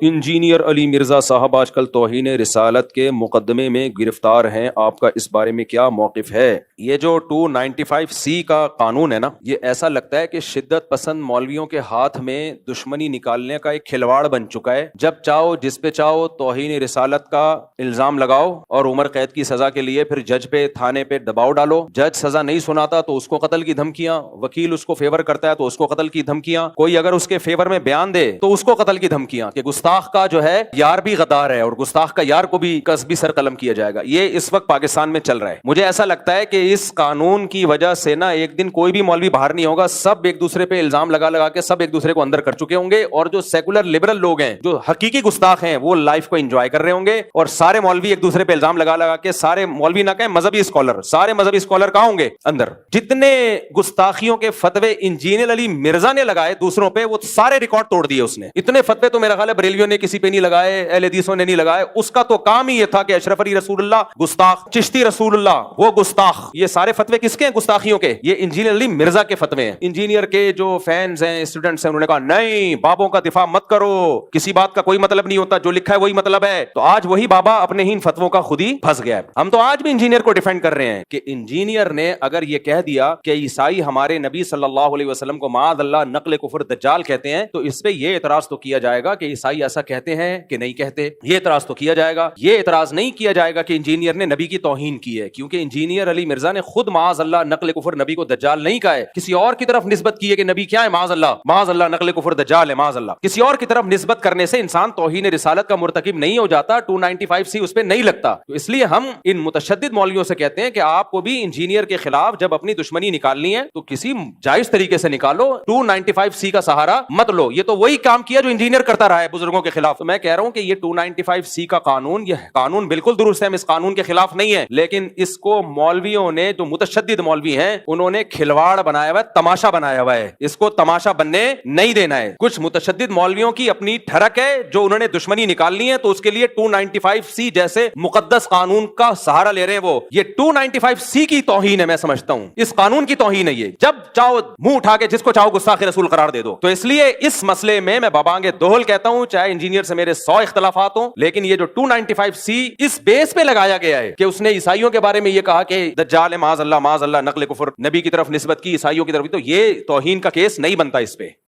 Engineer علی مرزا صاحب آج کل توہین رسالت کے مقدمے میں گرفتار ہیں، آپ کا اس بارے میں کیا موقف ہے؟ یہ جو 295C کا قانون ہے نا، یہ ایسا لگتا ہے کہ شدت پسند مولویوں کے ہاتھ میں دشمنی نکالنے کا ایک کھلواڑ بن چکا ہے۔ جب چاہو جس پہ چاہو توہین رسالت کا الزام لگاؤ اور عمر قید کی سزا کے لیے پھر جج پہ تھانے پہ دباؤ ڈالو۔ جج سزا نہیں سناتا تو اس کو قتل کی دھمکیاں، وکیل اس کو فیور کرتا ہے تو اس کو قتل کی دھمکیاں، کوئی اگر اس کے فیور میں بیان دے تو اس کو قتل کی دھمکیاں کہ گستاخ کا جو ہے یار بھی غدار ہے اور گستاخ کا یار کو بھی قصبی سر قلم کیا جائے گا۔ یہ اس وقت پاکستان میں چل رہا ہے۔ مجھے ایسا لگتا ہے کہ اس قانون کی وجہ سے نا ایک دن کوئی بھی مولوی باہر نہیں ہوگا، سب ایک دوسرے پہ الزام لگا لگا کے سب ایک دوسرے کو اندر کر چکے ہوں گے، اور جو سیکولر لبرل لوگ ہیں جو حقیقی گستاخ ہیں وہ لائف کو انجوائے کر رہے ہوں گے، اور سارے مولوی ایک دوسرے پہ الزام لگا لگا کے، سارے مولوی نہ کہیں مذہبی اسکالر، سارے مذہبی اسکالر کہاں ہوں گے اندر۔ جتنے گستاخیوں کے فتوے انجینئر علی مرزا نے لگائے دوسروں پہ وہ سارے ریکارڈ توڑ دیے اس نے۔ اتنے فتوے تو میرا خیال ہے بریلیوں نے کسی پہ نہیں لگائے، اہل حدیثوں نے نہیں لگائے۔ اس کا تو کام ہی یہ تھا کہ اشرف علی رسول اللہ گستاخ، چشتی رسول اللہ وہ گستاخ۔ یہ سارے فتوے کس کے ہیں؟ گستاخیوں کے۔ یہ انجینئر علی مرزا کے فتوے ہیں۔ انجینئر کے جو فینز ہیں، اسٹوڈنٹس ہیں، انہوں نے کہا نہیں، بابوں کا دفاع مت کرو، کسی بات کا کوئی مطلب نہیں ہوتا، جو لکھا ہے وہی مطلب ہے۔ تو آج وہی بابا اپنے ہی ان فتووں کا خود ہی پھنس گیا ہے۔ ہم تو آج بھی انجینئر کو ڈیفینڈ کر رہے ہیں کہ انجینئر نے اگر یہ کہہ دیا کہ عیسائی ہمارے نبی صلی اللہ علیہ وسلم کو معاذ اللہ نقل کفر دجال کہتے ہیں، تو اس پہ یہ اعتراض تو کیا جائے گا کہ عیسائی ایسا کہتے ہیں کہ نہیں کہتے۔ یہ اعتراض تو کیا جائے گا۔ یہ اعتراض نہیں کیا جائے گا کہ انجینئر نے نبی کی توہین کی ہے، کیونکہ انجینئر علی مرزا نے خود معاذ اللہ نقل کفر نبی کو دجال نہیں کہا ہے، کسی اور کی طرف نسبت کی ہے کہ نبی کیا ہے، معاذ اللہ نقل کفر دجال ہے، معاذ اللہ۔ کسی اور کی طرف نسبت کرنے سے انسان توہین رسالت کا مرتکب نہیں ہو جاتا، 295C اس پہ نہیں لگتا۔ تو اس لیے ہم ان متشدد مولویوں سے کہتے ہیں کہ آپ کو بھی انجینئر کے خلاف جب اپنی دشمنی نکالنی ہے تو کسی جائز طریقے سے نکالو، 295C کا سہارا مت لو۔ یہ تو وہی کام کیا جو انجینئر کرتا رہا ہے بزرگوں کے خلاف۔ تو میں کہہ رہا ہوں کہ یہ 295C کا قانون، یہ قانون بالکل درست ہے، ہم اس قانون کے خلاف نہیں ہے، لیکن اس کو مولویوں نے، جو متشدد مولوی ہیں، انہوں نے کھلواڑ بنایا ہوا ہے، تماشا بنایا ہوا ہے۔ اس کو تماشا بننے نہیں دینا ہے۔ کچھ متشدد مولویوں کی اپنی ٹھڑک ہے، جو انہوں نے دشمنی نکالنی ہے تو اس کے لیے 295C جیسے مقدس قانون کا سہارا لے رہے ہیں۔ وہ یہ 295C کی توہین ہے، میں سمجھتا ہوں اس قانون کی توہین ہے یہ۔ جب چاہو منہ اٹھا کے جس کو چاہو گستاخ رسول قرار دے دو۔ تو اس لیے اس مسئلے میں بابانگ دوہل کہتا ہوں، چاہے انجینئر سے میرے 100 اختلافات ہوں، لیکن یہ جو 295C اس بیس پہ لگایا گیا ہے کہ اس نے عیسائیوں کے بارے میں یہ کہا کہ دجال ہے، معاذ اللہ نقل کفر، نبی کی طرف نسبت کی عیسائیوں کی طرف، تو یہ توہین کا کیس نہیں بنتا اس پہ۔